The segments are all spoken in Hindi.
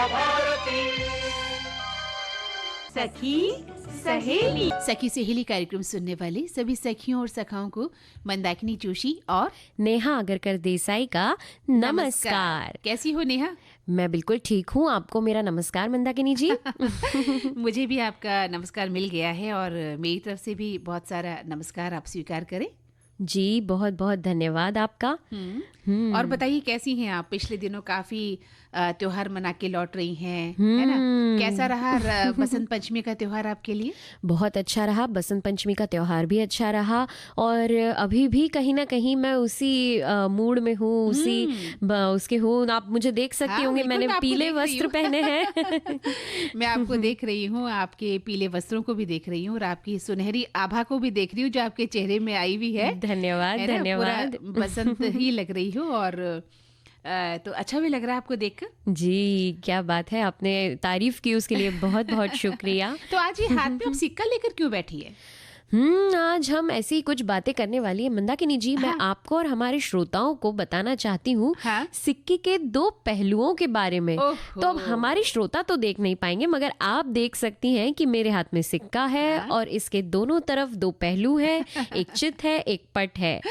भारती। सखी सहेली कार्यक्रम सुनने वाले सभी सखियों और सखाओं को मंदाकिनी जोशी और नेहा अगरकर देसाई का नमस्कार। कैसी हो नेहा? मैं बिल्कुल ठीक हूँ। आपको मेरा नमस्कार मंदाकिनी जी। मुझे भी आपका नमस्कार मिल गया है और मेरी तरफ से भी बहुत सारा नमस्कार आप स्वीकार करें। जी बहुत बहुत धन्यवाद आपका। और बताइए कैसी हैं आप? पिछले दिनों काफी त्योहार मना के लौट रही हैं, है ना? कैसा रहा बसंत पंचमी का त्योहार आपके लिए? बहुत अच्छा रहा। बसंत पंचमी का त्योहार भी अच्छा रहा और अभी भी कहीं ना कहीं मैं उसी मूड में हूँ, उसके हूँ। आप मुझे देख सकती होंगे, मैंने पीले वस्त्र पहने हैं। मैं आपको देख रही हूँ, आपके पीले वस्त्रों को भी देख रही हूँ और आपकी सुनहरी आभा को भी देख रही हूँ जो आपके चेहरे में आई हुई है। धन्यवाद धन्यवाद। बसंत ही लग रही हो और तो अच्छा भी लग रहा है आपको देखकर। जी क्या बात है, आपने तारीफ की उसके लिए बहुत बहुत शुक्रिया। तो आज ये हाथ में आप सिक्का लेकर क्यों बैठी है? आज हम ऐसी ही कुछ बातें करने वाली है मंदाकिनी जी। मैं आपको और हमारे श्रोताओं को बताना चाहती हूँ सिक्के के दो पहलुओं के बारे में। तो अब हमारे श्रोता तो देख नहीं पाएंगे मगर आप देख सकती हैं कि मेरे हाथ में सिक्का है और इसके दोनों तरफ दो पहलू है, एक चित है एक पट है।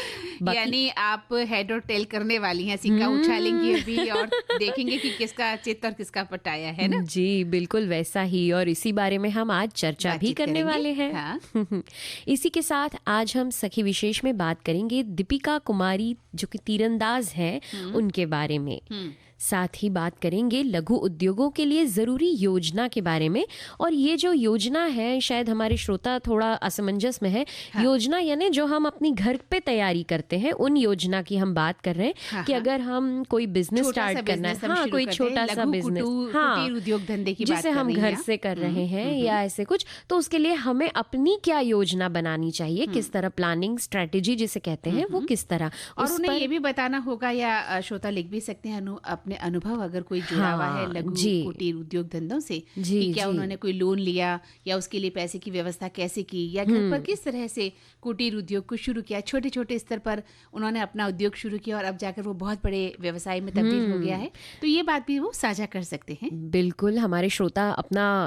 यानी आप हेड और टेल करने वाली हैं, सिक्का उछालेंगी अभी और देखेंगे कि किसका चित और किसका पट आया है ना? जी बिल्कुल वैसा ही, और इसी बारे में हम आज चर्चा भी करने वाले हैं। इसी के साथ आज हम सखी विशेष में बात करेंगे दीपिका कुमारी जो कि तीरंदाज हैं उनके बारे में। साथ ही बात करेंगे लघु उद्योगों के लिए जरूरी योजना के बारे में। और ये जो योजना है शायद हमारे श्रोता थोड़ा असमंजस में है। योजना यानी जो हम अपनी घर पे तैयारी करते हैं उन योजना की हम बात कर रहे हैं कि अगर हम कोई बिजनेस स्टार्ट करना है, हाँ कोई छोटा सा बिजनेस, हाँ उद्योग धंधे की जिसे हम घर से कर रहे हैं या ऐसे कुछ, तो उसके लिए हमें अपनी क्या योजना बनानी चाहिए, किस तरह प्लानिंग स्ट्रेटेजी जिसे कहते हैं वो किस तरह। और उन्हें ये भी बताना होगा या श्रोता लिख भी सकते हैं अपने अनुभव अगर कोई जुड़ा हुआ है लघु कुटीर उद्योग धंधों से, कि क्या उन्होंने कोई लोन लिया या उसके लिए पैसे की व्यवस्था कैसे की या घर पर किस तरह से कुटीर उद्योग को शुरू किया, छोटे छोटे स्तर पर उन्होंने अपना उद्योग शुरू किया और अब जाकर वो बहुत बड़े व्यवसाय में तब्दील हो गया है। तो ये बात भी वो साझा कर सकते हैं। बिल्कुल, हमारे श्रोता अपना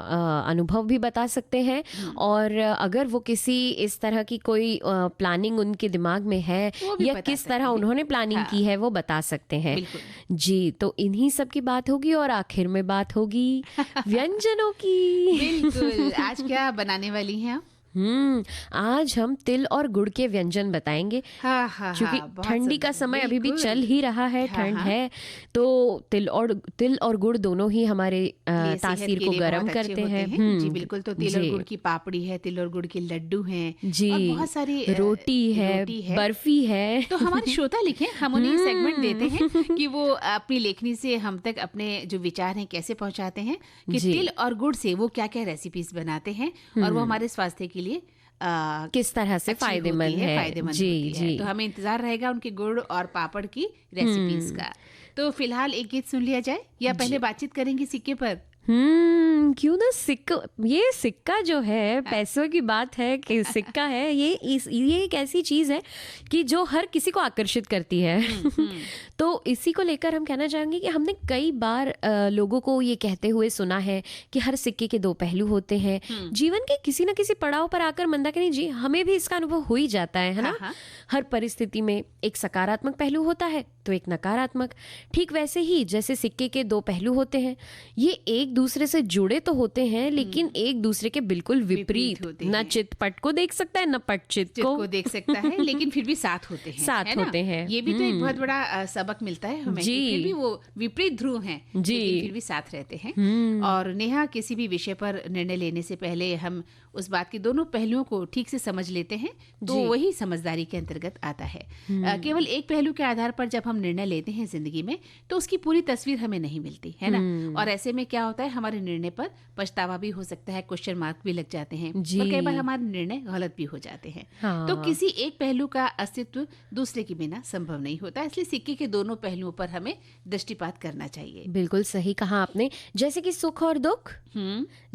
अनुभव भी बता सकते हैं और अगर वो किसी इस तरह की कोई प्लानिंग उनके दिमाग में है या किस तरह उन्होंने प्लानिंग की है वो बता सकते हैं। जी तो इन्हीं सब की बात होगी और आखिर में बात होगी व्यंजनों की। बिल्कुल। आज क्या बनाने वाली हैं आप? आज हम तिल और गुड़ के व्यंजन बताएंगे। क्योंकि ठंडी का समय अभी भी चल ही रहा है, ठंड है, तो तिल और गुड़ दोनों ही हमारे तासीर को गर्म करते हैं। जी बिल्कुल। तो तिल और गुड़ की पापड़ी है, तिल और गुड़ के लड्डू हैं जी, और बहुत सारी रोटी है, बर्फी है। तो हमारे श्रोता लिखें, हम उन्हें सेगमेंट देते हैं कि वो अपनी लेखनी से हम तक अपने जो विचार हैं कैसे पहुंचाते हैं, कि तिल और गुड़ से वो क्या क्या रेसिपीज बनाते हैं और वो हमारे स्वास्थ्य के लिए किस तरह से फायदेमंद है। जी। तो हमें इंतजार रहेगा उनके गुड़ और पापड़ की रेसिपीज का। तो फिलहाल एक गीत सुन लिया जाए या पहले बातचीत करेंगे सिक्के पर? क्यों ना ये सिक्का जो है, पैसों की बात है कि सिक्का है, ये एक ऐसी चीज है कि जो हर किसी को आकर्षित करती है। तो इसी को लेकर हम कहना चाहेंगे कि हमने कई बार लोगों को ये कहते हुए सुना है कि हर सिक्के के दो पहलू होते हैं। जीवन के किसी न किसी पड़ाव पर आकर मंदाकिनी जी हमें भी इसका अनुभव हो ही जाता है ना? हर परिस्थिति में एक सकारात्मक पहलू होता है तो एक नकारात्मक। ठीक वैसे ही जैसे सिक्के के दो पहलू होते हैं, ये एक दूसरे से जुड़े तो होते हैं लेकिन एक दूसरे के बिल्कुल विपरीत होते हैं। न चित पट को देख सकता है न पट चित को देख सकता है, लेकिन फिर भी साथ होते हैं। ये भी तो एक बहुत बड़ा सबक मिलता है हमें, फिर भी वो विपरीत ध्रुव हैं लेकिन फिर भी साथ रहते हैं। और नेहा, किसी भी विषय पर निर्णय लेने से पहले हम उस बात के दोनों पहलुओं को ठीक से समझ लेते हैं तो वही समझदारी के अंतर्गत आता है। केवल एक पहलू के आधार पर जब हम निर्णय लेते हैं जिंदगी में तो उसकी पूरी तस्वीर हमें नहीं मिलती है ना? और ऐसे में क्या होता है, हमारे निर्णय पर पछतावा भी हो सकता है, क्वेश्चन मार्क भी लग जाते हैं और कई बार हमारे निर्णय गलत भी हो जाते हैं। तो किसी एक पहलू का अस्तित्व दूसरे के बिना संभव नहीं होता, इसलिए सिक्के के दोनों पहलुओं पर हमें दृष्टिपात करना चाहिए। बिल्कुल सही कहा आपने। जैसे कि सुख और दुख,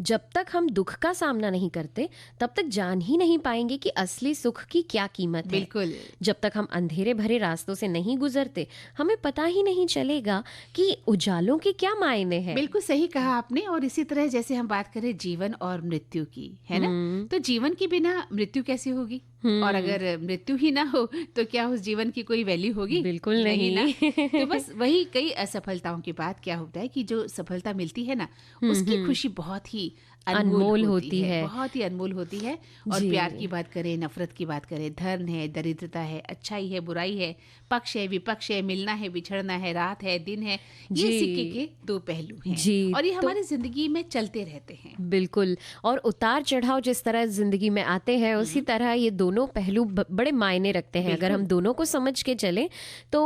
जब तक हम दुख का सामना नहीं करते करते तब तक जान ही नहीं पाएंगे कि असली सुख की क्या कीमत है। बिल्कुल। जब तक हम अंधेरे भरे रास्तों से नहीं गुजरते हमें पता ही नहीं चलेगा कि उजालों के क्या मायने हैं। बिल्कुल सही कहा आपने। और इसी तरह जैसे हम बात करें जीवन और मृत्यु की, है ना, तो जीवन के बिना मृत्यु कैसे होगी? और अगर मृत्यु ही ना हो तो क्या उस जीवन की कोई वैल्यू होगी? बिल्कुल नहीं ना। तो बस वही कई असफलताओं के बाद क्या होता है कि जो सफलता मिलती है ना, उसकी खुशी बहुत ही अनमोल होती है, बहुत ही अनमोल होती है। और प्यार की बात करें, नफरत की बात करें, धन है, दरिद्रता है, अच्छाई है, बुराई है, पक्ष है, विपक्ष है, मिलना है, बिछड़ना है, रात है, दिन है, ये सिक्के के दो पहलू हैं और ये हमारी जिंदगी में चलते रहते हैं। बिल्कुल। और उतार चढ़ाव जिस तरह जिंदगी में आते हैं उसी तरह ये दोनों पहलू बड़े मायने रखते हैं। अगर हम दोनों को समझ के चलें तो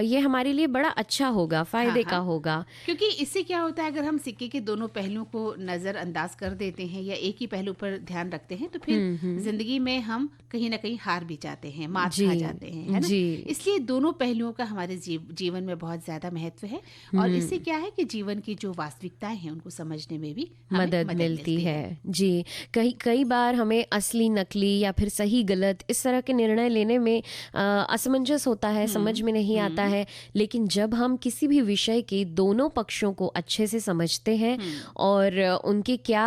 ये हमारे लिए बड़ा अच्छा होगा, फायदे का होगा। क्योंकि इससे क्या होता है, अगर हम सिक्के के दोनों पहलुओं को नजरअंदाज कर देते हैं या एक ही पहलू पर ध्यान रखते हैं तो फिर जिंदगी में हम कहीं ना कहीं हार भी जाते हैं, मात खा जाते हैं, है ना। इसलिए दोनों पहलुओं का हमारे जीवन में बहुत ज्यादा महत्व है। और इससे क्या है कि जीवन की जो वास्तविकताएं हैं उनको समझने में भी मदद मिलती है। जी, कई बार हमें असली नकली या फिर सही गलत इस तरह के निर्णय लेने में असमंजस होता है, समझ में नहीं आता है। लेकिन जब हम किसी भी विषय के दोनों पक्षों को अच्छे से समझते हैं और उनके क्या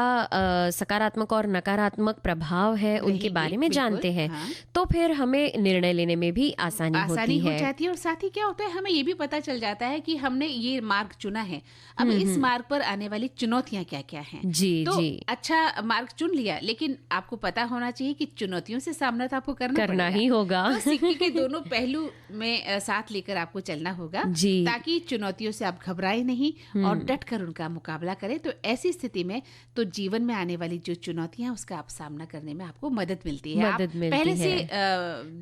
सकारात्मक और नकारात्मक प्रभाव है उनके बारे में जानते हैं तो फिर हमें निर्णय लेने में भी आसानी हो जाती है। और साथ ही क्या होता है, हमें ये भी पता चल जाता है कि हमने ये मार्ग चुना है, अब इस मार्ग पर आने वाली चुनौतियां क्या क्या हैं। तो अच्छा मार्ग चुन लिया, लेकिन आपको पता होना चाहिए कि चुनौतियों से सामना तो आपको करना ही होगा। तो सिक्के के दोनों पहलू में साथ लेकर आपको चलना होगा ताकि चुनौतियों से आप घबराए नहीं और डट कर उनका मुकाबला करें। तो ऐसी स्थिति में तो जीवन में आने वाली जो चुनौतियां उसका आप सामना करने में आपको मदद मिलती है। आप पहले से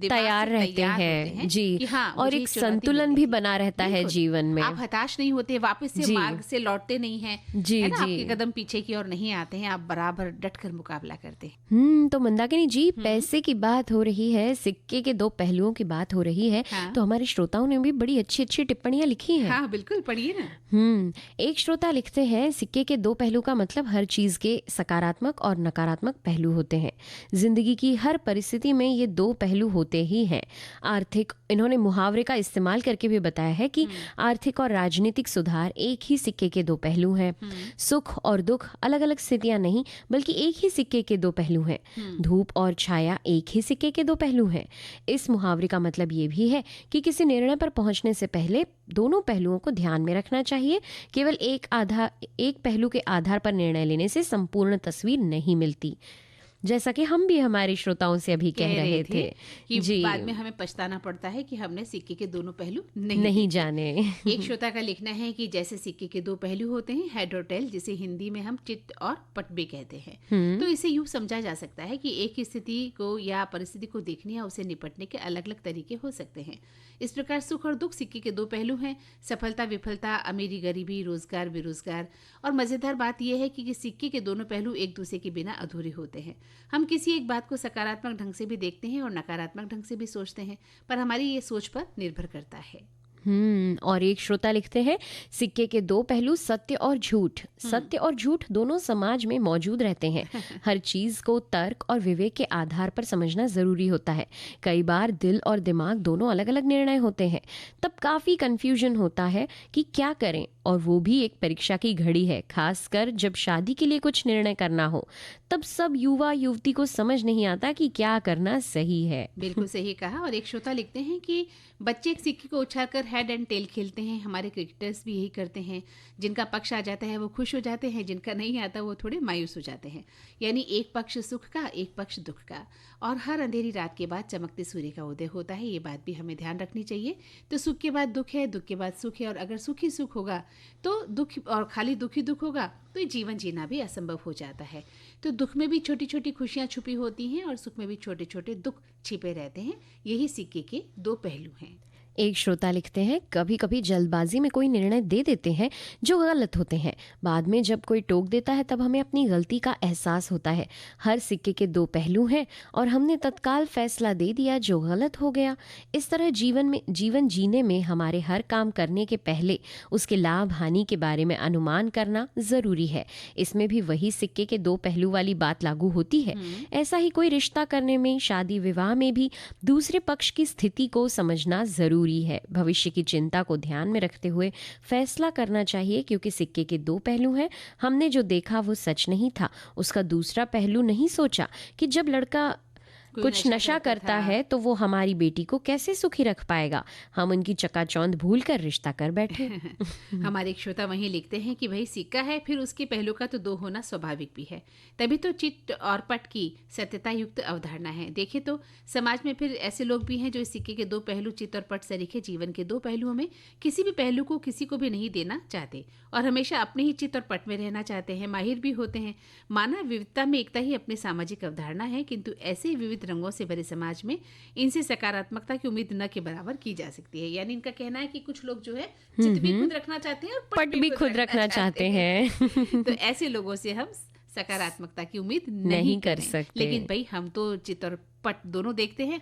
तैयार रहते हैं जी। और एक संतुलन भी बना रहता है जीवन में। आप हताश नहीं होते, वापस से मार्ग से लौटते नहीं हैं, है ना, आपके कदम पीछे की ओर नहीं आते हैं, आप बराबर डट कर मुकाबला करते हैं। तो मंदाकिनी जी, पैसे की बात हो रही है, सिक्के के दो पहलुओं की बात हो रही है, तो हमारे श्रोताओं ने भी बड़ी अच्छी अच्छी टिप्पणियां लिखी हैं। हाँ बिल्कुल, पढ़िए ना। एक श्रोता लिखते हैं, सिक्के के दो पहलू का मतलब हर चीज के सकारात्मक और नकारात्मक पहलू होते हैं। जिंदगी की हर परिस्थिति में ये दो पहलू होते ही हैं। आर्थिक, इन्होंने मुहावरे का इस्तेमाल करके भी बताया है कि आर्थिक और राजनीतिक सुधार एक ही सिक्के के दो पहलू हैं। सुख और दुख अलग अलग स्थितियां नहीं बल्कि एक ही सिक्के के दो पहलू हैं। धूप और छाया एक ही सिक्के के दो पहलू हैं। इस मुहावरे का मतलब ये भी है कि किसी निर्णय पर पहुंचने से पहले दोनों पहलुओं को ध्यान में रखना चाहिए। केवल एक पहलू के आधार पर निर्णय लेने से संपूर्ण तस्वीर नहीं मिलती, जैसा कि हम भी हमारे श्रोताओं से अभी कह रहे थे कि जी, बाद में हमें पछताना पड़ता है कि हमने सिक्के के दोनों पहलू नहीं जाने। एक श्रोता का लिखना है कि जैसे सिक्के के दो पहलू होते हैं, हेड और टेल, जिसे हिंदी में हम चित और पट भी कहते हैं। तो इसे यूं समझा जा सकता है कि एक ही स्थिति को या परिस्थिति को देखने या उसे निपटने के अलग अलग तरीके हो सकते हैं। इस प्रकार सुख और दुख सिक्के के दो पहलू हैं। सफलता विफलता, अमीरी गरीबी, रोजगार बेरोजगार। और मजेदार बात यह है कि सिक्के के दोनों पहलू एक दूसरे के बिना अधूरे होते हैं। हम किसी एक बात को सकारात्मक ढंग से भी देखते हैं और नकारात्मक ढंग से भी सोचते हैं, पर हमारी ये सोच पर निर्भर करता है। और एक श्रोता लिखते हैं, सिक्के के दो पहलू सत्य और झूठ। सत्य और झूठ दोनों समाज में मौजूद रहते हैं। हर चीज को तर्क और विवेक के आधार पर समझना जरूरी होता है। कई बार दिल और दिमाग दोनों अलग अलग निर्णय होते हैं, तब काफी कंफ्यूजन होता है कि क्या करें। और वो भी एक परीक्षा की घड़ी है, खासकर जब शादी के लिए कुछ निर्णय करना हो, तब सब युवा युवती को समझ नहीं आता कि क्या करना सही है। बिल्कुल सही कहा। और एक श्रोता लिखते हैं कि बच्चे एक सिक्के को उछालकर हेड एंड टेल खेलते हैं। हमारे क्रिकेटर्स भी यही करते हैं। जिनका पक्ष आ जाता है वो खुश हो जाते हैं, जिनका नहीं आता वो थोड़े मायूस हो जाते हैं। यानी एक पक्ष सुख का, एक पक्ष दुख का। और हर अंधेरी रात के बाद चमकते सूर्य का उदय होता है, ये बात भी हमें ध्यान रखनी चाहिए। तो सुख के बाद दुख है, दुख के बाद सुख है। और अगर सुख ही सुख होगा तो दुख, और खाली दुख ही दुख होगा तो जीवन जीना भी असंभव हो जाता है। तो दुख में भी छोटी छोटी खुशियां छुपी होती हैं और सुख में भी छोटे छोटे दुख छिपे रहते हैं। यही सिक्के के दो पहलू हैं। एक श्रोता लिखते हैं, कभी कभी जल्दबाजी में कोई निर्णय दे देते हैं जो गलत होते हैं। बाद में जब कोई टोक देता है तब हमें अपनी गलती का एहसास होता है। हर सिक्के के दो पहलू हैं और हमने तत्काल फैसला दे दिया जो गलत हो गया। इस तरह जीवन जीने में हमारे हर काम करने के पहले उसके लाभ हानि के बारे में अनुमान करना जरूरी है। इसमें भी वही सिक्के के दो पहलू वाली बात लागू होती है। ऐसा ही कोई रिश्ता करने में, शादी विवाह में भी दूसरे पक्ष की स्थिति को समझना जरूरी है। भविष्य की चिंता को ध्यान में रखते हुए फैसला करना चाहिए, क्योंकि सिक्के के दो पहलू हैं। हमने जो देखा वो सच नहीं था, उसका दूसरा पहलू नहीं सोचा कि जब लड़का कुछ नशा करता है तो वो हमारी बेटी को कैसे सुखी रख पाएगा। हम उनकी चकाचौंध भूल कर रिश्ता कर बैठे। हमारे एक श्रोता वहीं लिखते हैं कि भाई सिक्का है, फिर उसके पहलू का तो दो होना स्वाभाविक भी है, तभी तो चिट और पट की सत्यता युक्त अवधारणा है। देखे तो समाज में फिर ऐसे लोग भी हैं जो इस सिक्के के दो पहलू, चित और पट सरीखे जीवन के दो पहलुओं में किसी भी पहलू को किसी को भी नहीं देना चाहते और हमेशा अपने ही चित और पट में रहना चाहते हैं। माहिर भी होते हैं। मानव विविधता में एकता ही अपनी सामाजिक अवधारणा है, किंतु ऐसे ही विविध रंगों से भरे समाज में इनसे सकारात्मकता की उम्मीद न के बराबर की जा सकती है। यानी इनका कहना है कि कुछ लोग जो है चित भी खुद रखना चाहते हैं और पट भी खुद रखना चाहते हैं। तो ऐसे लोगों से हम सकारात्मकता की उम्मीद नहीं कर सकते। लेकिन भाई हम तो चित और पट दोनों देखते हैं।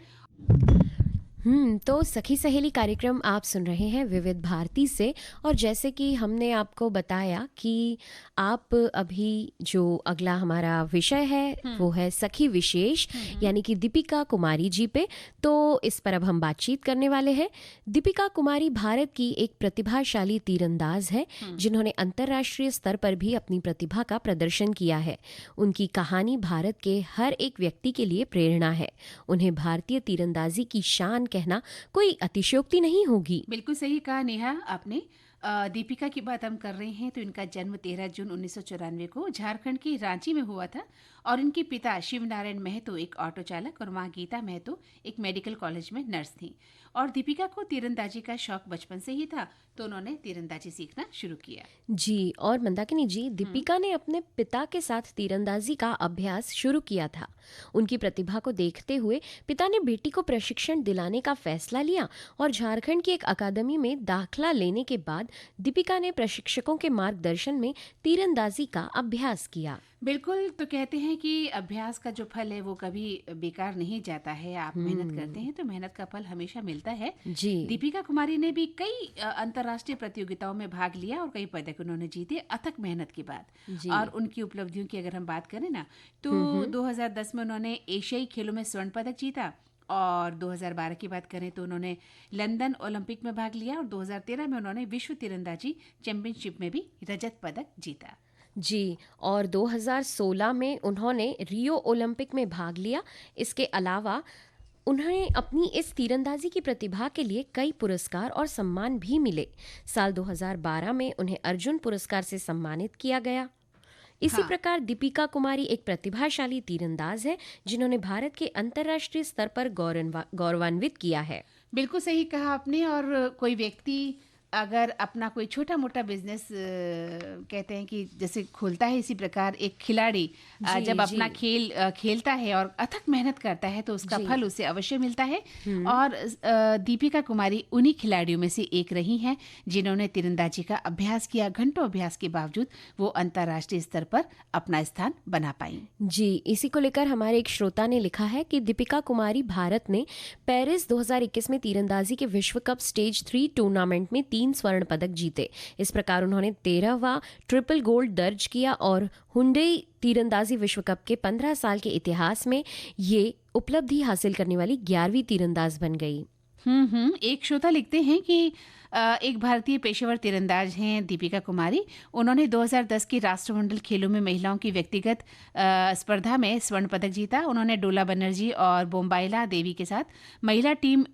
तो सखी सहेली कार्यक्रम आप सुन रहे हैं विविध भारती से। और जैसे कि हमने आपको बताया कि आप अभी जो अगला हमारा विषय है वो है सखी विशेष, यानी कि दीपिका कुमारी जी पे। तो इस पर अब हम बातचीत करने वाले हैं। दीपिका कुमारी भारत की एक प्रतिभाशाली तीरंदाज है जिन्होंने अंतर्राष्ट्रीय स्तर पर भी अपनी प्रतिभा का प्रदर्शन किया है। उनकी कहानी भारत के हर एक व्यक्ति के लिए प्रेरणा है। उन्हें भारतीय तीरंदाजी की शान कहना कोई अतिशयोक्ति नहीं होगी। बिल्कुल सही कहा नेहा आपने। दीपिका की बात हम कर रहे हैं तो इनका जन्म 13 जून 1994 को झारखंड के रांची में हुआ था और इनके पिता शिव नारायण महतो एक ऑटो चालक और मां गीता महतो एक मेडिकल कॉलेज में नर्स थी। और दीपिका को तीरंदाजी का शौक बचपन से ही था, तो उन्होंने तीरंदाजी सीखना शुरू किया। जी, और मंदाकिनी जी, दीपिका ने अपने पिता के साथ तीरंदाजी का अभ्यास शुरू किया था। उनकी प्रतिभा को देखते हुए पिता ने बेटी को प्रशिक्षण दिलाने का फैसला लिया और झारखंड की एक अकादमी में दाखिला लेने के बाद दीपिका ने प्रशिक्षकों के मार्गदर्शन में तीरंदाजी का अभ्यास किया। बिल्कुल, तो कहते हैं कि अभ्यास का जो फल है वो कभी बेकार नहीं जाता है। आप मेहनत करते हैं तो मेहनत का फल हमेशा मिलता है। जी। दीपिका कुमारी ने भी कई अंतर्राष्ट्रीय प्रतियोगिताओं में भाग लिया और कई पदक उन्होंने जीते अथक मेहनत के बाद। और उनकी उपलब्धियों की अगर हम बात करें ना तो 2010 में उन्होंने एशियाई खेलों में स्वर्ण पदक जीता और 2012 की बात करें तो उन्होंने लंदन ओलंपिक में भाग लिया और 2013 में उन्होंने विश्व तीरंदाजी चैंपियनशिप में भी रजत पदक जीता। जी, और 2016 में उन्होंने रियो ओलंपिक में भाग लिया। इसके अलावा उन्हें अपनी इस तीरंदाजी की प्रतिभा के लिए कई पुरस्कार और सम्मान भी मिले। साल 2012 में उन्हें अर्जुन पुरस्कार से सम्मानित किया गया। इसी प्रकार दीपिका कुमारी एक प्रतिभाशाली तीरंदाज है जिन्होंने भारत के अंतर्राष्ट्रीय स्तर पर गौरवान्वित किया है। बिल्कुल सही कहा आपने। और कोई व्यक्ति अगर अपना कोई छोटा मोटा बिजनेस कहते हैं कि जैसे खोलता है, इसी प्रकार एक खिलाड़ी जब अपना खेल खेलता है और अथक मेहनत करता है तो उसका फल उसे अवश्य मिलता है। और दीपिका कुमारी उन्हीं खिलाड़ियों में से एक रही हैं जिन्होंने तीरंदाजी का अभ्यास किया। घंटों अभ्यास के बावजूद वो अंतर्राष्ट्रीय स्तर पर अपना स्थान बना पाई। जी, इसी को लेकर हमारे एक श्रोता ने लिखा है कि दीपिका कुमारी भारत ने पेरिस 2021 में तीरंदाजी के विश्व कप स्टेज 3 टूर्नामेंट में 3 स्वर्ण पदक जीते। इस प्रकार उन्होंने 13वां ट्रिपल गोल्ड दर्ज किया और हुंडई तीरंदाजी विश्व कप के 15 साल के इतिहास में ये उपलब्धि हासिल करने वाली 11वीं तीरंदाज बन गई। एक श्रोता लिखते हैं कि एक भारतीय पेशेवर तीरंदाज हैं दीपिका कुमारी। उन्होंने 2010 के राष्ट्रमंडल खेलों में महिलाओं की व्यक्तिगत स्पर्धा में स्वर्ण पदक जीता। उन्होंने डोला बनर्जी और बोम्बाइला देवी के साथ महिला टीम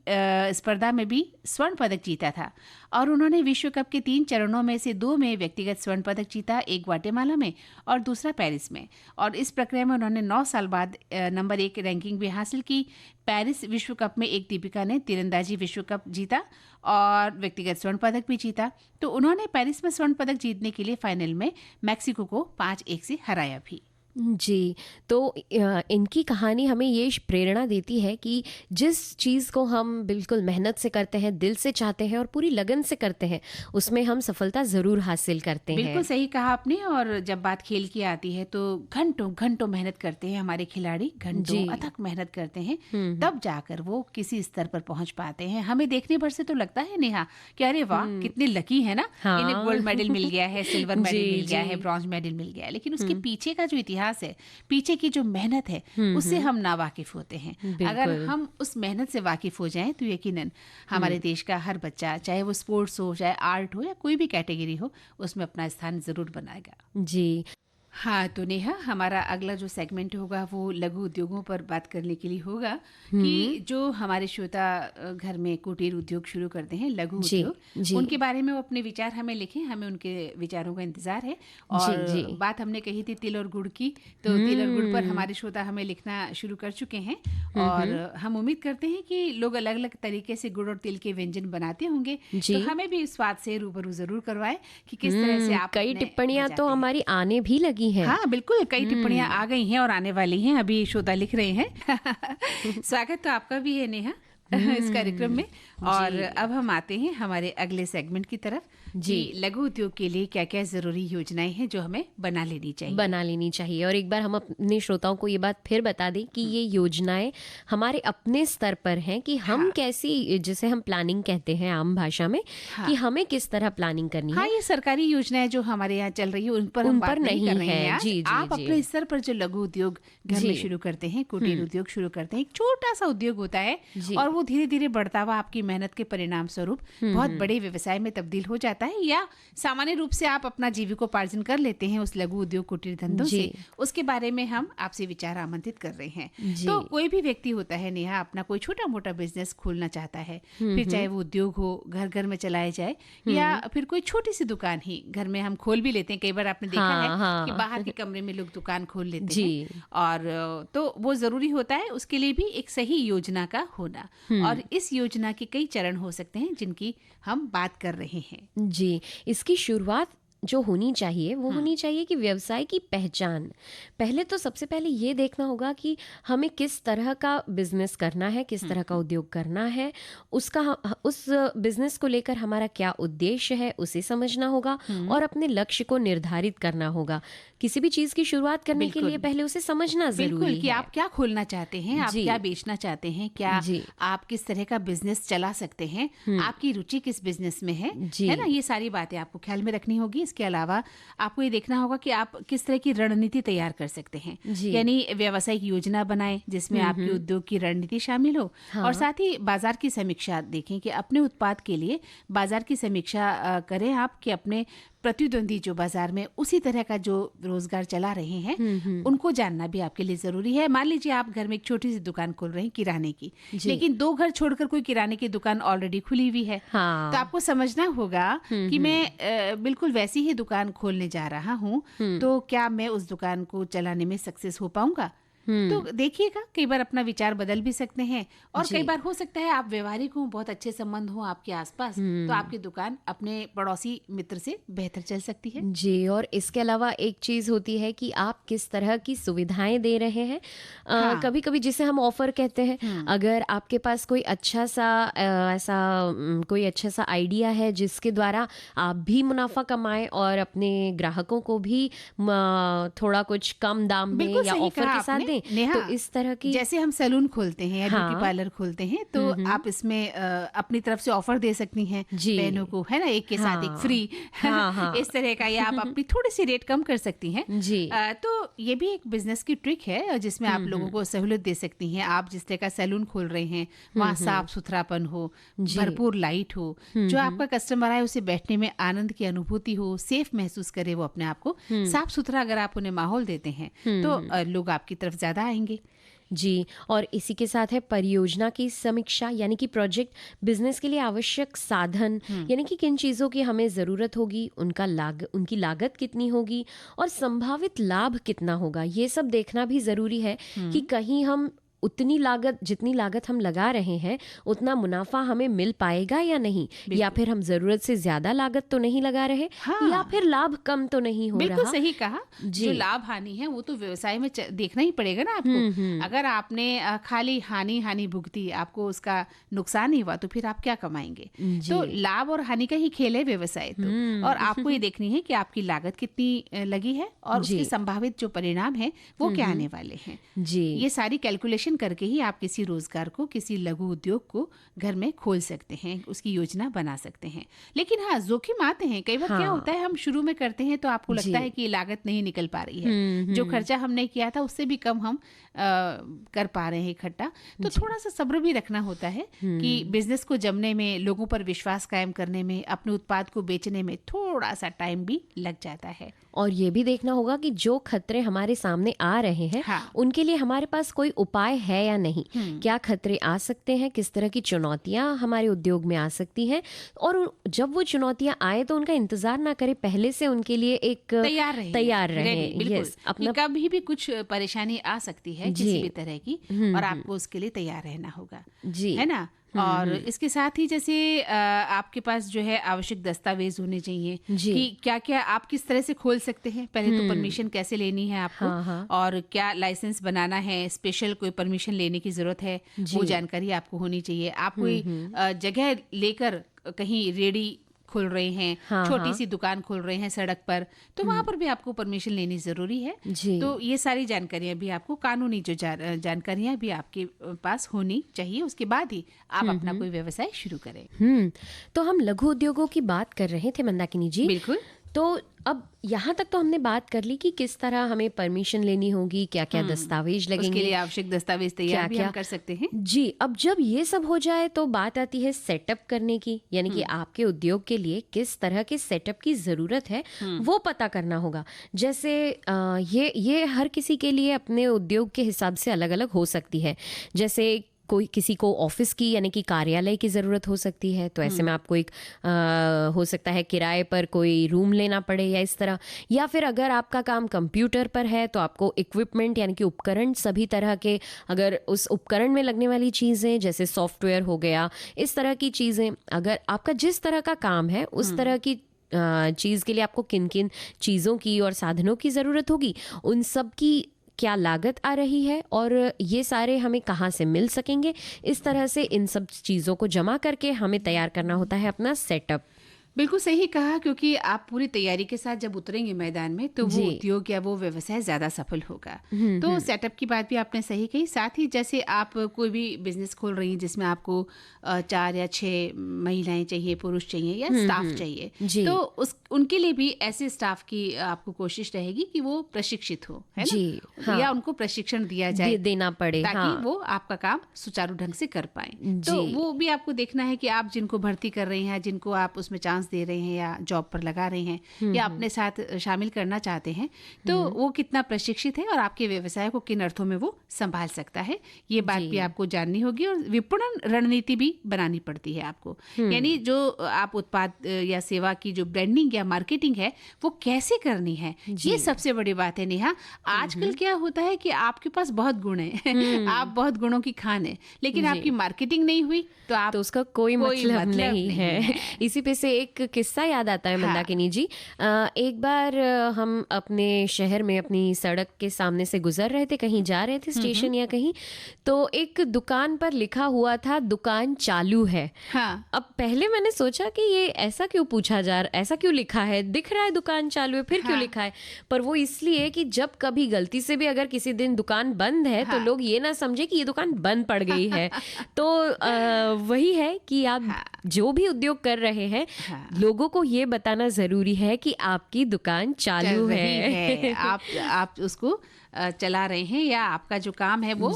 स्पर्धा में भी स्वर्ण पदक जीता था। और उन्होंने विश्व कप के 3 चरणों में से 2 में व्यक्तिगत स्वर्ण पदक जीता, एक ग्वाटेमाला में और दूसरा पेरिस में। और इस प्रक्रिया में उन्होंने 9 साल बाद नंबर 1 रैंकिंग भी हासिल की। पेरिस विश्व कप में एक दीपिका ने तीरंदाजी विश्व कप जीता और व्यक्तिगत स्वर्ण पदक भी जीता। तो उन्होंने पेरिस में स्वर्ण पदक जीतने के लिए फाइनल में मैक्सिको को 5-1 से हराया भी। जी, तो इनकी कहानी हमें ये प्रेरणा देती है कि जिस चीज़ को हम बिल्कुल मेहनत से करते हैं, दिल से चाहते हैं और पूरी लगन से करते हैं, उसमें हम सफलता ज़रूर हासिल करते हैं। बिल्कुल सही कहा आपने। और जब बात खेल की आती है तो घंटों घंटों मेहनत करते हैं हमारे खिलाड़ी, घंटों अथक मेहनत करते हैं, तब जाकर वो किसी स्तर पर पहुंच पाते हैं। हमें देखने पर से तो लगता है नेहा कि अरे वाह कितने लकी है ना, इन्हें गोल्ड मेडल मिल गया है, सिल्वर मेडल मिल गया है, ब्रॉन्ज मेडल मिल गया है, लेकिन उसके पीछे का जो इतिहास है, पीछे की जो मेहनत है, उससे हम नावाकिफ होते हैं। अगर हम उस मेहनत से वाकिफ हो जाएं तो यकीनन हमारे देश का हर बच्चा, चाहे वो स्पोर्ट्स हो, चाहे आर्ट हो या कोई भी कैटेगरी हो, उसमें अपना स्थान जरूर बनाएगा। जी हाँ, तो नेहा, हमारा अगला जो सेगमेंट होगा वो लघु उद्योगों पर बात करने के लिए होगा कि जो हमारे श्रोता घर में कुटीर उद्योग शुरू करते हैं, लघु उद्योग, उनके बारे में वो अपने विचार हमें लिखें। हमें उनके विचारों का इंतजार है। और बात हमने कही थी तिल और गुड़ की, तो तिल और गुड़ पर हमारे श्रोता हमें लिखना शुरू कर चुके हैं और हम उम्मीद करते हैं कि लोग अलग अलग तरीके से गुड़ और तिल के व्यंजन बनाते होंगे, तो हमें भी इस बात से रूबरू जरूर करवाएं कि किस तरह से आप। कई टिप्पणियां तो हमारी आने भी लगी हैं। हाँ बिल्कुल, कई टिप्पणियां आ गई हैं और आने वाली हैं, अभी श्रोता लिख रहे हैं। स्वागत तो आपका भी है नेहा इस कार्यक्रम में। और अब हम आते हैं हमारे अगले सेगमेंट की तरफ जी। लघु उद्योग के लिए क्या क्या जरूरी योजनाएं हैं जो हमें बना लेनी चाहिए। और एक बार हम अपने श्रोताओं को ये बात फिर बता दें कि ये योजनाएं हमारे अपने स्तर पर हैं कि हम कैसी, जिसे हम प्लानिंग कहते हैं आम भाषा में, कि हमें किस तरह प्लानिंग करनी है। ये सरकारी योजनाएं जो हमारे यहाँ चल रही है उन पर नहीं कर रहे हैं। जी, आप अपने स्तर पर जो लघु उद्योग घर में शुरू करते हैं, कुटीर उद्योग शुरू करते हैं, एक छोटा सा उद्योग होता है और वो धीरे धीरे बढ़ता हुआ आपकी मेहनत के परिणाम स्वरूप बहुत बड़े व्यवसाय में तब्दील हो जाता है, या सामान्य रूप से आप अपना जीविकोपार्जन कर लेते हैं उस लघु उद्योग कुटीर धंधों से। उसके बारे में हम आपसे विचार आमंत्रित कर रहे हैं। तो कोई भी व्यक्ति होता है नेहा, अपना कोई छोटा मोटा बिजनेस खोलना चाहता है, फिर चाहे वो उद्योग हो, घर घर में चलाया जाए, या फिर कोई छोटी सी दुकान ही घर में हम खोल भी लेते हैं। कई बार आपने देखा है कि बाहर के कमरे में लोग दुकान खोल लेते हैं, और तो वो जरूरी होता है उसके लिए भी एक सही योजना का होना। और इस योजना के कई चरण हो सकते हैं जिनकी हम बात कर रहे हैं। जी, इसकी शुरुआत जो होनी चाहिए वो होनी चाहिए कि व्यवसाय की पहचान। पहले तो सबसे पहले ये देखना होगा कि हमें किस तरह का बिजनेस करना है, किस तरह का उद्योग करना है, उस बिजनेस को लेकर हमारा क्या उद्देश्य है उसे समझना होगा और अपने लक्ष्य को निर्धारित करना होगा। किसी भी चीज की शुरुआत करने के लिए पहले उसे समझना जरूरी है कि आप क्या खोलना चाहते हैं, आप क्या बेचना चाहते हैं, क्या आप किस तरह का बिजनेस चला सकते हैं, आपकी रुचि किस बिजनेस में है ना। ये सारी बातें आपको ख्याल में रखनी होगी। इसके अलावा आपको ये देखना होगा कि आप किस तरह की रणनीति तैयार कर सकते हैं, यानी व्यावसायिक योजना बनाएं जिसमें आपके उद्योग की रणनीति शामिल हो। और साथ ही बाजार की समीक्षा देखें कि अपने उत्पाद के लिए बाजार की समीक्षा करें आप कि अपने प्रतिद्वंदी जो बाजार में उसी तरह का जो रोजगार चला रहे हैं उनको जानना भी आपके लिए जरूरी है। मान लीजिए आप घर में एक छोटी सी दुकान खोल रहे हैं किराने की, लेकिन 2 घर छोड़कर कोई किराने की दुकान ऑलरेडी खुली हुई है। तो आपको समझना होगा कि मैं बिल्कुल वैसी ही दुकान खोलने जा रहा हूँ, तो क्या मैं उस दुकान को चलाने में सक्सेस हो पाऊंगा। तो देखिएगा, कई बार अपना विचार बदल भी सकते हैं और कई बार हो सकता है आप व्यवहारिक हो, बहुत अच्छे संबंध हो आपके आसपास, तो आपकी दुकान अपने पड़ोसी मित्र से बेहतर चल सकती है। जी, और इसके अलावा एक चीज होती है कि आप किस तरह की सुविधाएं दे रहे हैं। कभी कभी जिसे हम ऑफर कहते हैं, अगर आपके पास कोई अच्छा सा आइडिया है जिसके द्वारा आप भी मुनाफा कमाएं और अपने ग्राहकों को भी थोड़ा कुछ कम दाम में या ऑफर के साथ दें, तो इस तरह की, जैसे हम सैलून खोलते हैं या ब्यूटी पार्लर खोलते हैं, तो आप इसमें अपनी तरफ से ऑफर दे सकती हैं बहनों को, है ना, एक के साथ एक फ्री, इस तरह का, या आप अपनी थोड़ी सी रेट कम कर सकती हैं। तो ये भी एक बिजनेस की ट्रिक है जिसमें आप लोगों को सहूलियत दे सकती हैं। आप जिस तरह का सैलून खोल रहे हैं वहाँ साफ सुथरापन हो, भरपूर लाइट हो, जो आपका कस्टमर आए उसे बैठने में आनंद की अनुभूति हो, सेफ महसूस करे वो अपने आप को, साफ सुथरा अगर आप उन्हें माहौल देते हैं तो लोग आपकी तरफ ज्यादा आएंगे। जी, और इसी के साथ है परियोजना की समीक्षा, यानी कि प्रोजेक्ट बिजनेस के लिए आवश्यक साधन, यानी कि किन चीज़ों की हमें ज़रूरत होगी, उनकी लागत कितनी होगी और संभावित लाभ कितना होगा। ये सब देखना भी ज़रूरी है कि कहीं हम उतनी लागत, जितनी लागत हम लगा रहे हैं उतना मुनाफा हमें मिल पाएगा या नहीं, या फिर हम जरूरत से ज्यादा लागत तो नहीं लगा रहे, या फिर लाभ कम तो नहीं हो रहा। बिल्कुल सही कहा। जो लाभ हानि है वो तो व्यवसाय में देखना ही पड़ेगा ना आपको। अगर आपने खाली हानि भुगती, आपको उसका नुकसान ही हुआ, तो फिर आप क्या कमाएंगे। तो लाभ और हानि का ही खेल है व्यवसाय तो। और आपको ये देखनी है कि आपकी लागत कितनी लगी है और उसके संभावित जो परिणाम है वो क्या आने वाले हैं। ये सारी कैलकुलेशन करके ही आप किसी रोजगार को, किसी लघु उद्योग को घर में खोल सकते हैं, उसकी योजना बना सकते हैं। लेकिन हाँ, जोखिम आते हैं। कई बार क्या होता है, हम शुरू में करते हैं तो आपको लगता है कि ये लागत नहीं निकल पा रही है, जो खर्चा हमने किया था उससे भी कम हम कर पा रहे हैं इकट्ठा। तो थोड़ा सा सब्र भी रखना होता है कि बिजनेस को जमने में, लोगों पर विश्वास कायम करने में, अपने उत्पाद को बेचने में थोड़ा सा टाइम भी लग जाता है। और ये भी देखना होगा कि जो खतरे हमारे सामने आ रहे हैं, उनके लिए हमारे पास कोई उपाय है या नहीं। क्या खतरे आ सकते हैं, किस तरह की चुनौतियां हमारे उद्योग में आ सकती हैं, और जब वो चुनौतियां आए तो उनका इंतजार ना करें, पहले से उनके लिए एक तैयार रहे। अपना कभी भी कुछ परेशानी आ सकती है किसी भी तरह की, और आपको उसके लिए तैयार रहना होगा, है ना। और इसके साथ ही जैसे आपके पास जो है आवश्यक दस्तावेज होने चाहिए कि क्या क्या आप किस तरह से खोल सकते हैं। पहले तो परमिशन कैसे लेनी है आपको, और क्या लाइसेंस बनाना है, स्पेशल कोई परमिशन लेने की जरूरत है, वो जानकारी आपको होनी चाहिए। आप कोई जगह लेकर कहीं रेडी खोल रहे हैं, छोटी सी दुकान खोल रहे हैं सड़क पर, तो वहां पर भी आपको परमिशन लेनी जरूरी है। तो ये सारी जानकारियां भी आपको, कानूनी जो जानकारियां भी आपके पास होनी चाहिए, उसके बाद ही आप अपना कोई व्यवसाय शुरू करें। तो हम लघु उद्योगों की बात कर रहे थे मंदाकिनी जी। बिल्कुल। तो अब यहाँ तक तो हमने बात कर ली कि किस तरह हमें परमिशन लेनी होगी, क्या क्या दस्तावेज लगेंगे, उसके लिए आवश्यक दस्तावेज तैयार भी हम कर सकते हैं। जी, अब जब ये सब हो जाए तो बात आती है सेटअप करने की, यानी कि आपके उद्योग के लिए किस तरह के सेटअप की जरूरत है वो पता करना होगा। जैसे ये हर किसी के लिए अपने उद्योग के हिसाब से अलग अलग हो सकती है। जैसे कोई, किसी को ऑफिस की यानी कि कार्यालय की ज़रूरत हो सकती है, तो ऐसे में आपको एक हो सकता है किराए पर कोई रूम लेना पड़े या इस तरह, या फिर अगर आपका काम कंप्यूटर पर है तो आपको इक्विपमेंट यानी कि उपकरण, सभी तरह के, अगर उस उपकरण में लगने वाली चीज़ें जैसे सॉफ्टवेयर हो गया, इस तरह की चीज़ें, अगर आपका जिस तरह का काम है उस तरह की चीज़ के लिए आपको किन किन चीज़ों की और साधनों की ज़रूरत होगी, उन सब की क्या लागत आ रही है, और ये सारे हमें कहाँ से मिल सकेंगे। इस तरह से इन सब चीज़ों को जमा करके हमें तैयार करना होता है अपना सेटअप। बिल्कुल सही कहा, क्योंकि आप पूरी तैयारी के साथ जब उतरेंगे मैदान में तो वो उद्योग या वो व्यवसाय ज़्यादा सफल होगा। तो सेटअप की बात भी आपने सही कही। साथ ही जैसे आप कोई भी बिजनेस खोल रही हैं जिसमें आपको 4 या 6 महिलाएं चाहिए, पुरुष चाहिए या स्टाफ चाहिए, तो उनके लिए भी ऐसे स्टाफ की आपको कोशिश रहेगी कि वो प्रशिक्षित हो, है ना, या उनको प्रशिक्षण दिया जाए, देना पड़े, ताकि वो आपका काम सुचारू ढंग से कर पाए। तो वो भी आपको देखना है कि आप जिनको भर्ती कर रहे हैं, जिनको आप उसमें चांस दे रहे हैं या जॉब पर लगा रहे हैं या अपने साथ शामिल करना चाहते हैं, तो वो कितना प्रशिक्षित है और आपके व्यवसाय को किन अर्थों में वो संभाल सकता है, ये बात भी आपको जाननी होगी। और विपणन रणनीति भी बनानी पड़ती है आपको, यानी जो आप उत्पाद या सेवा की जो ब्रांडिंग या मार्केटिंग है वो कैसे करनी है, ये सबसे बड़ी बात है। नेहा, आजकल क्या होता है कि आपके पास बहुत गुण है, आप बहुत गुणों की खान है, लेकिन आपकी मार्केटिंग नहीं हुई तो उसका कोई मतलब नहीं है। इसी पे से एक किस्सा याद आता है मंदाकिनी जी। एक बार हम अपने शहर में अपनी सड़क के सामने से गुजर रहे थे, कहीं जा रहे थे स्टेशन या कहीं, तो एक दुकान पर लिखा हुआ था दुकान चालू है। अब पहले मैंने सोचा कि ये ऐसा क्यों पूछा जा रहा, ऐसा क्यों लिखा है, दिख रहा है दुकान चालू है, फिर क्यों लिखा है। पर वो इसलिए कि जब कभी गलती से भी अगर किसी दिन दुकान बंद है तो लोग ये ना समझे कि ये दुकान बंद पड़ गई है। तो वही है कि आप जो भी उद्योग कर रहे हैं, लोगों को ये बताना जरूरी है कि आपकी दुकान चालू है। आप उसको चला रहे हैं या आपका जो काम है वो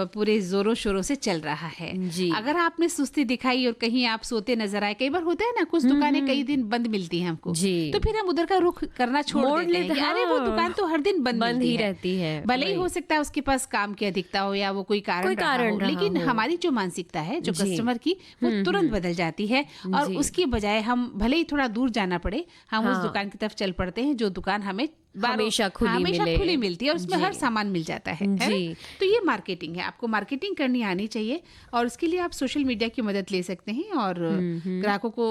पूरे जोरों शोरों से चल रहा है। अगर आपने सुस्ती दिखाई और कहीं आप सोते नजर आए, कई बार होता है ना, कुछ दुकानें कई दिन बंद मिलती हैं हमको, तो फिर हम उधर का रुख करना छोड़ देते हैं। अरे वो दुकान तो हर दिन बंद ही रहती है, भले ही हो सकता है उसके पास काम की अधिकता हो या वो कोई कारण हो, लेकिन हमारी जो मानसिकता है जो कस्टमर की, वो तुरंत बदल जाती है और उसकी बजाय हम हम भले ही थोड़ा दूर जाना पड़े, हम उस दुकान की तरफ चल पड़ते हैं जो दुकान हमें हमेशा खुली मिलती है और उसमें हर सामान मिल जाता है जी। तो ये मार्केटिंग है, आपको मार्केटिंग करनी आनी चाहिए और उसके लिए आप सोशल मीडिया की मदद ले सकते हैं और ग्राहकों को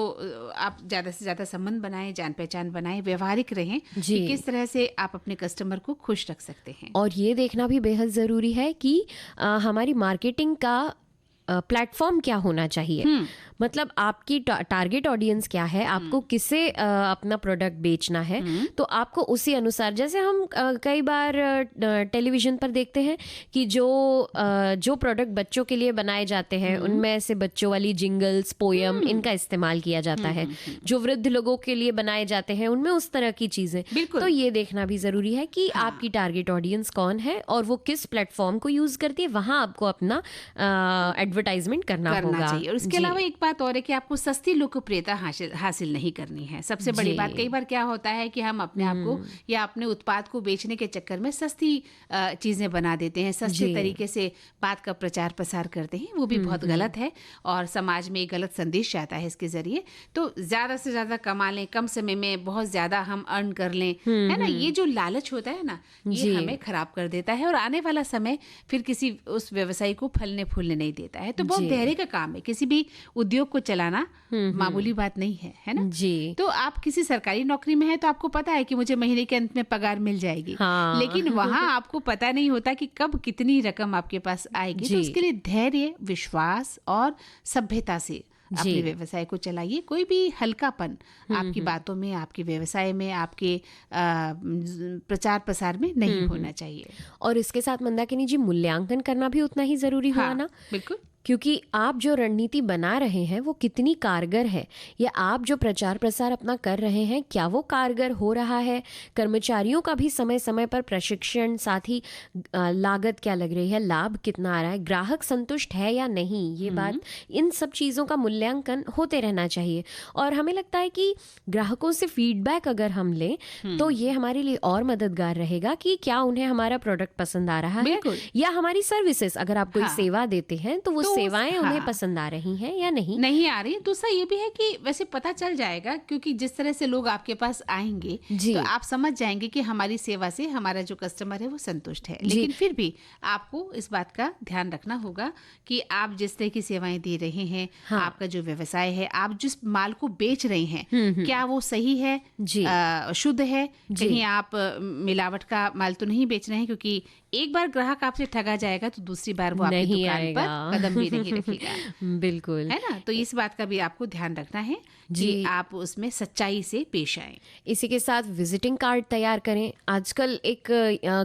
आप ज़्यादा से ज़्यादा संबंध बनाएं, जान पहचान बनाएं, व्यवहारिक रहें कि किस तरह से आप अपने कस्टमर को खुश रख सकते हैं। और ये देखना भी बेहद ज़रूरी है कि हमारी मार्केटिंग का प्लेटफॉर्म क्या होना चाहिए, मतलब आपकी टारगेट ऑडियंस क्या है, आपको किसे अपना प्रोडक्ट बेचना है, तो आपको उसी अनुसार, जैसे हम कई बार टेलीविज़न पर देखते हैं कि जो प्रोडक्ट बच्चों के लिए बनाए जाते हैं उनमें ऐसे बच्चों वाली जिंगल्स, पोयम इनका इस्तेमाल किया जाता है, जो वृद्ध लोगों के लिए बनाए जाते हैं उनमें उस तरह की चीज़ें। तो ये देखना भी ज़रूरी है कि आपकी टारगेट ऑडियंस कौन है और वो किस प्लेटफॉर्म को यूज़ करती है, वहाँ आपको अपना एडवर्टाइजमेंट करना होगा चाहिए। और इसके अलावा एक बात और है कि आपको सस्ती लोकप्रियता हासिल नहीं करनी है। सबसे बड़ी बात, कई बार क्या होता है कि हम अपने आप को या अपने उत्पाद को बेचने के चक्कर में सस्ती चीजें बना देते हैं, सस्ते तरीके से बात का प्रचार प्रसार करते हैं, वो भी बहुत गलत है और समाज में एक गलत संदेश जाता है इसके जरिए। तो ज्यादा से ज्यादा कमा लें, कम समय में बहुत ज्यादा हम अर्न कर लें, है ना, ये जो लालच होता है ना, ये हमें खराब कर देता है और आने वाला समय फिर किसी उस व्यवसाय को फलने फूलने नहीं देता है। तो बहुत धैर्य का काम है, किसी भी उद्योग को चलाना मामूली बात नहीं है ना जी। तो आप किसी सरकारी नौकरी में है तो आपको पता है कि मुझे महीने के अंत में पगार मिल जाएगी, लेकिन वहां आपको पता नहीं होता कि कब कितनी रकम आपके पास आएगी। तो उसके लिए धैर्य, विश्वास और सभ्यता से अपने व्यवसाय को चलाइए। कोई भी हल्कापन आपकी बातों में, आपके व्यवसाय में, आपके प्रचार प्रसार में नहीं होना चाहिए। और इसके साथ मंदाकिनी जी, मूल्यांकन करना भी उतना ही जरूरी हुआ ना। बिल्कुल, क्योंकि आप जो रणनीति बना रहे हैं वो कितनी कारगर है, या आप जो प्रचार प्रसार अपना कर रहे हैं क्या वो कारगर हो रहा है, कर्मचारियों का भी समय समय पर प्रशिक्षण, साथ ही लागत क्या लग रही है, लाभ कितना आ रहा है, ग्राहक संतुष्ट है या नहीं, ये बात, इन सब चीज़ों का मूल्यांकन होते रहना चाहिए। और हमें लगता है कि ग्राहकों से फीडबैक अगर हम लें तो ये हमारे लिए और मददगार रहेगा कि क्या उन्हें हमारा प्रोडक्ट पसंद आ रहा है, या हमारी सर्विसेज, अगर आप कोई सेवा देते हैं तो वो सेवाएं उन्हें पसंद आ रही हैं या नहीं आ रही। दूसरा ये भी है कि वैसे पता चल जाएगा, क्योंकि जिस तरह से लोग आपके पास आएंगे तो आप समझ जाएंगे कि हमारी सेवा से हमारा जो कस्टमर है वो संतुष्ट है। लेकिन फिर भी आपको इस बात का ध्यान रखना होगा कि आप जिस तरह की सेवाएं दे रहे हैं, आपका जो व्यवसाय है, आप जिस माल को बेच रहे हैं, क्या वो सही है, शुद्ध है, कहीं आप मिलावट का माल तो नहीं बेच रहे हैं, क्योंकि एक बार ग्राहक आपसे ठगा जाएगा तो दूसरी बार वो आपकी दुकान पर कदम भी नहीं रखेगा। बिल्कुल, है ना। तो इस बात का भी आपको ध्यान रखना है कि आप उसमें सच्चाई से पेश आए। इसी के साथ विजिटिंग कार्ड तैयार करें। आजकल एक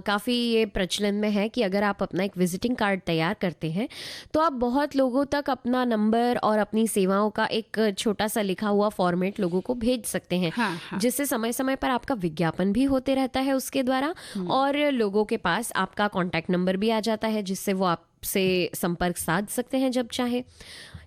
काफ़ी ये प्रचलन में है कि अगर आप अपना एक विजिटिंग कार्ड तैयार करते हैं तो आप बहुत लोगों तक अपना नंबर और अपनी सेवाओं का एक छोटा सा लिखा हुआ फॉर्मेट लोगों को भेज सकते हैं, जिससे समय समय पर आपका विज्ञापन भी होते रहता है उसके द्वारा, और लोगों के पास आपका कॉन्टैक्ट नंबर भी आ जाता है, जिससे वो आपसे संपर्क साध सकते हैं जब चाहे।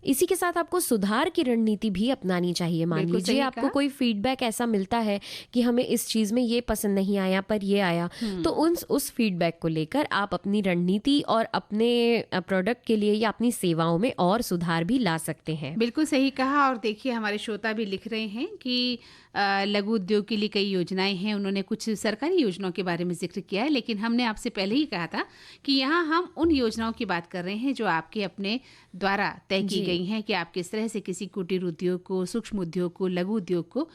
इसी के साथ आपको सुधार की रणनीति भी अपनानी चाहिए। मान लीजिए आपको कोई फीडबैक ऐसा मिलता है कि हमें इस चीज़ में ये पसंद नहीं आया पर ये आया, तो उस फीडबैक को लेकर आप अपनी रणनीति और अपने प्रोडक्ट के लिए या अपनी सेवाओं में और सुधार भी ला सकते हैं। बिल्कुल सही कहा। और देखिए, हमारे श्रोता भी लिख रहे हैं कि लघु उद्योग के लिए कई योजनाएं हैं। उन्होंने कुछ सरकारी योजनाओं के बारे में जिक्र किया है, लेकिन हमने आपसे पहले ही कहा था कि यहाँ हम उन योजनाओं की बात कर रहे हैं जो आपके अपने द्वारा तय की गई हैं कि आप किस तरह से किसी कुटीर उद्योग को, सूक्ष्म उद्योग को, लघु उद्योग को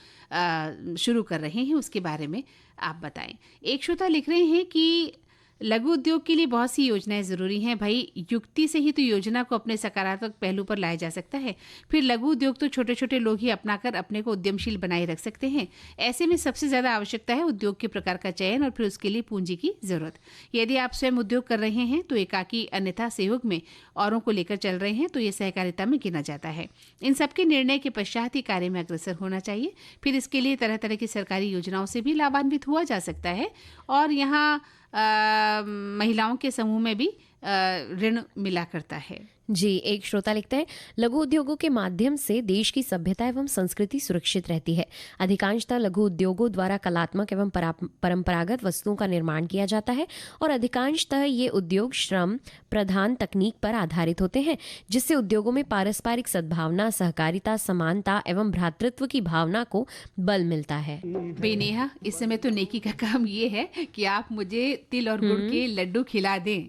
शुरू कर रहे हैं, उसके बारे में आप बताएं। एक श्रोता लिख रहे हैं कि लघु उद्योग के लिए बहुत सी योजनाएं ज़रूरी हैं। भाई, युक्ति से ही तो योजना को अपने सकारात्मक पहलू पर लाया जा सकता है। फिर लघु उद्योग तो छोटे छोटे लोग ही अपनाकर अपने को उद्यमशील बनाए रख सकते हैं। ऐसे में सबसे ज़्यादा आवश्यकता है उद्योग के प्रकार का चयन और फिर उसके लिए पूंजी की ज़रूरत। यदि आप स्वयं उद्योग कर रहे हैं तो एकाकी, अन्यथा सहयोग में औरों को लेकर चल रहे हैं तो ये सहकारिता में गिना जाता है। इन सबके निर्णय के पश्चात ही कार्य में अग्रसर होना चाहिए। फिर इसके लिए तरह तरह की सरकारी योजनाओं से भी लाभान्वित हुआ जा सकता है। और यहाँ महिलाओं के समूह में भी ऋण मिला करता है। जी, एक श्रोता लिखते हैं, लघु उद्योगों के माध्यम से देश की सभ्यता एवं संस्कृति सुरक्षित रहती है। अधिकांशतः लघु उद्योगों द्वारा कलात्मक एवं परंपरागत वस्तुओं का निर्माण किया जाता है और अधिकांशतः ये उद्योग श्रम प्रधान तकनीक पर आधारित होते हैं, जिससे उद्योगों में पारस्परिक सद्भावना, सहकारिता, समानता एवं भ्रातृत्व की भावना को बल मिलता है। बेनेहा, इस समय तो नेकी का काम ये है कि आप मुझे तिल और गुड़ के लड्डू खिला दें।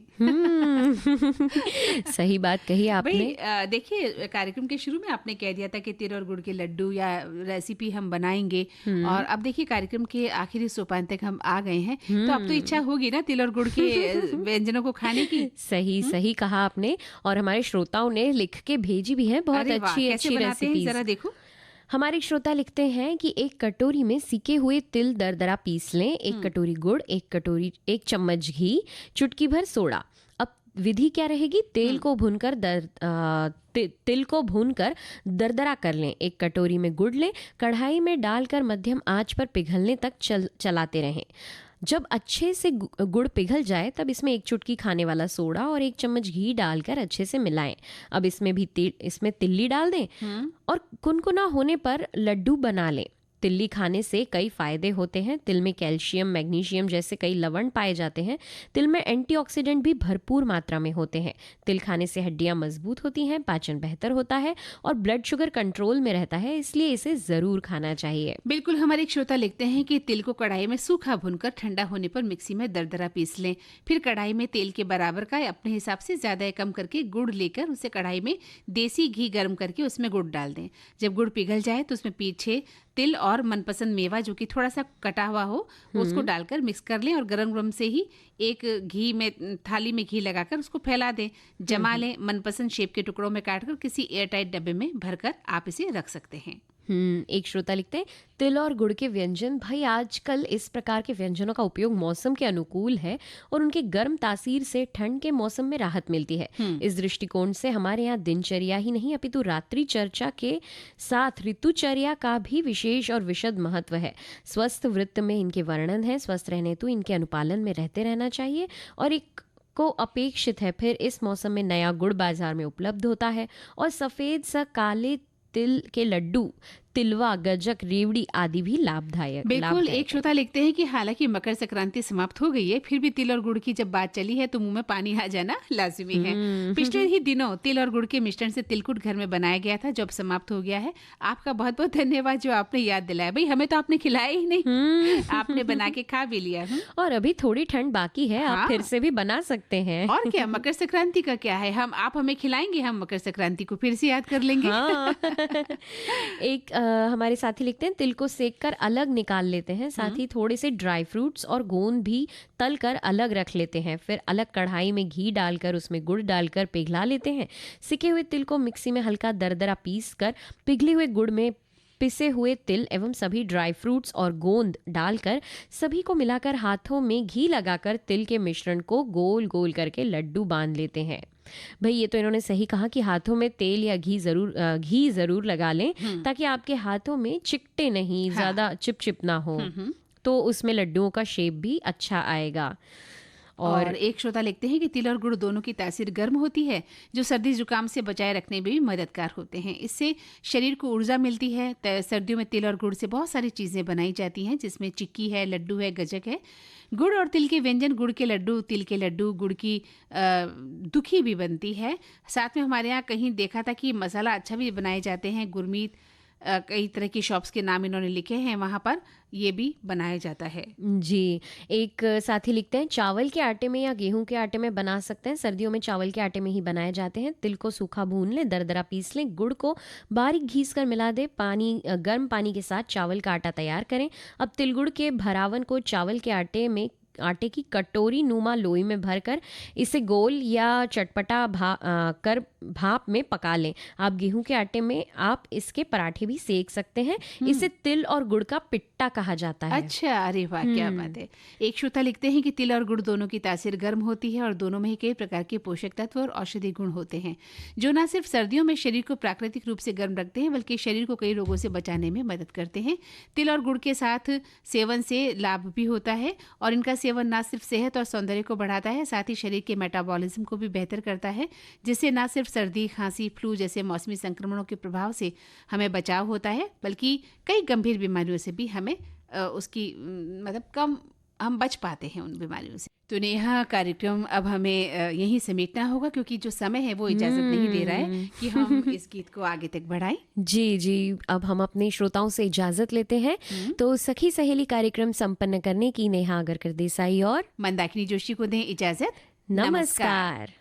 सही बात कही आपने। देखिए, कार्यक्रम के शुरू में आपने कह दिया था कि तिल और गुड़ के लड्डू या रेसिपी हम बनाएंगे, और अब देखिए कार्यक्रम के आखिरी सोपान तक हम आ गए हैं, तो अब तो इच्छा होगी ना तिल और गुड़ के व्यंजनों को खाने की। सही कहा आपने, और हमारे श्रोताओं ने लिख के भेजी भी है बहुत अच्छी रेसिपी। जरा देखो। हमारे श्रोता लिखते हैं कि एक कटोरी में सीके हुए तिल दरदरा पीस लें, एक कटोरी गुड़, एक चम्मच घी, चुटकी भर सोडा। अब विधि क्या रहेगी? तिल को भूनकर दरदरा कर लें। एक कटोरी में गुड़ लें, कढ़ाई में डालकर मध्यम आंच पर पिघलने तक चलाते रहें। जब अच्छे से गुड़ पिघल जाए तब इसमें एक चुटकी खाने वाला सोडा और एक चम्मच घी डालकर अच्छे से मिलाएं। अब इसमें तिल्ली डाल दें और कुनकुना होने पर लड्डू बना लें। तिल्ली खाने से कई फायदे होते हैं। तिल में कैल्शियम, मैग्नीशियम जैसे कई लवण पाए जाते हैं। तिल में एंटीऑक्सीडेंट भी भरपूर मात्रा में होते हैं। तिल खाने से हड्डियां मजबूत होती हैं, पाचन बेहतर होता है और ब्लड शुगर कंट्रोल में रहता है, इसलिए इसे जरूर खाना चाहिए। बिल्कुल। हमारे एक श्रोता लिखते हैं कि तिल को कढ़ाई में सूखा भूनकर ठंडा होने पर मिक्सी में दरदरा पीस लें। फिर कढ़ाई में तेल के बराबर का अपने हिसाब से ज्यादा या कम करके गुड़ लेकर उसे कढ़ाई में देसी घी गर्म करके उसमें गुड़ डाल दें। जब गुड़ पिघल जाए तो उसमें पीछे तिल और मनपसंद मेवा जो कि थोड़ा सा कटा हुआ हो उसको डालकर मिक्स कर लें और गरम से ही एक थाली में घी लगाकर उसको फैला दें, जमा लें। मनपसंद शेप के टुकड़ों में काटकर किसी एयरटाइट डब्बे में भरकर आप इसे रख सकते हैं। एक श्रोता लिखते हैं, तिल और गुड़ के व्यंजन, भाई आजकल इस प्रकार के व्यंजनों का उपयोग मौसम के अनुकूल है और उनके गर्म तासीर से ठंड के मौसम में राहत मिलती है। इस दृष्टिकोण से हमारे यहाँ दिनचर्या ही नहीं अपितु रात्रि चर्चा के साथ ऋतुचर्या का भी विशेष और विशद महत्व है। स्वस्थ वृत्त में इनके वर्णन है। स्वस्थ रहने तो इनके अनुपालन में रहते रहना चाहिए और एक को अपेक्षित है। फिर इस मौसम में नया गुड़ बाजार में उपलब्ध होता है और सफेद सा काले तिल के लड्डू, तिलवा, गजक, रेवड़ी आदि भी लाभदायक। बिल्कुल। एक श्रोता लिखते हैं कि हालांकि मकर संक्रांति समाप्त हो गई है, फिर भी तिल और गुड़ की जब बात चली है तो मुंह में पानी आ जाना लाजिमी है। पिछले ही दिनों तिल और गुड़ के मिश्रण से तिलकुट घर में बनाया गया था, जो अब समाप्त हो गया है। आपका बहुत बहुत धन्यवाद जो आपने याद दिलाया। भाई हमें तो आपने खिलाया ही नहीं, आपने बना के खा भी लिया। और अभी थोड़ी ठंड बाकी है, आप फिर से भी बना सकते हैं। और क्या, मकर संक्रांति का क्या है, आप हमें खिलाएंगे, हम मकर संक्रांति को फिर से याद कर लेंगे। एक हमारे साथी लिखते हैं, तिल को सेककर अलग निकाल लेते हैं, साथ ही थोड़े से ड्राई फ्रूट्स और गोंद भी तल कर अलग रख लेते हैं। फिर अलग कढ़ाई में घी डालकर उसमें गुड़ डालकर पिघला लेते हैं। सिके हुए तिल को मिक्सी में हल्का दरदरा पीस कर पिघले हुए गुड़ में पिसे हुए तिल एवं सभी ड्राई फ्रूट्स और गोंद डालकर सभी को मिलाकर हाथों में घी लगाकर तिल के मिश्रण को गोल गोल करके लड्डू बांध लेते हैं। भाई ये तो इन्होंने सही कहा कि हाथों में तेल या घी जरूर लगा लें ताकि आपके हाथों में चिकटे नहीं, ज्यादा चिपचिप ना हो, तो उसमें लड्डुओं का शेप भी अच्छा आएगा। और एक श्रोता लिखते हैं कि तिल और गुड़ दोनों की तासीर गर्म होती है, जो सर्दी जुकाम से बचाए रखने में भी मददगार होते हैं। इससे शरीर को ऊर्जा मिलती है। सर्दियों में तिल और गुड़ से बहुत सारी चीज़ें बनाई जाती हैं, जिसमें चिक्की है, लड्डू है, गजक है। गुड़ और तिल के व्यंजन, गुड़ के लड्डू, तिल के लड्डू, गुड़ की दुखी भी बनती है। साथ में हमारे यहाँ कहीं देखा था कि मसाला अच्छा भी बनाए जाते हैं। गुरमीत, कई तरह की शॉप्स के नाम इन्होंने लिखे हैं, वहाँ पर ये भी बनाया जाता है। जी। एक साथी लिखते हैं, चावल के आटे में या गेहूं के आटे में बना सकते हैं। सर्दियों में चावल के आटे में ही बनाए जाते हैं। तिल को सूखा भून लें, दरदरा पीस लें, गुड़ को बारीक घीस कर मिला दें। गर्म पानी के साथ चावल का आटा तैयार करें। अब तिल गुड़ के भरावन को चावल के आटे की कटोरी नुमा लोई में भरकर इसे गोल या चटपटा कर भाप में पका लें। आप गेहूं के आटे में आप इसके पराठे भी सेक सकते हैं। इसे तिल और गुड़ का पिट्टा कहा जाता है। अच्छा, अरे वाह, क्या बात है। एक श्रोता लिखते हैं कि तिल और गुड़ दोनों की तासीर गर्म होती है और दोनों में ही कई प्रकार के पोषक तत्व और औषधि गुण होते हैं, जो न सिर्फ सर्दियों में शरीर को प्राकृतिक रूप से गर्म रखते हैं, बल्कि शरीर को कई रोगों से बचाने में मदद करते हैं। तिल और गुड़ के साथ सेवन से लाभ भी होता है और इनका सेवन ना सिर्फ सेहत और सौंदर्य को बढ़ाता है, साथ ही शरीर के मेटाबॉलिज्म को भी बेहतर करता है, जिससे ना सिर्फ सर्दी, खांसी, फ्लू जैसे मौसमी संक्रमणों के प्रभाव से हमें बचाव होता है, बल्कि कई गंभीर बीमारियों से भी हमें उसकी मतलब कम हम बच पाते हैं उन बीमारियों से। तो नेहा, कार्यक्रम अब हमें यहीं समेटना होगा, क्योंकि जो समय है वो इजाजत नहीं दे रहा है कि हम इस गीत को आगे तक बढ़ाएं। जी जी, अब हम अपने श्रोताओं से इजाजत लेते हैं। तो सखी सहेली कार्यक्रम संपन्न करने की नेहा अगरकर देसाई और मंदाकिनी जोशी को दें इजाजत। नमस्कार।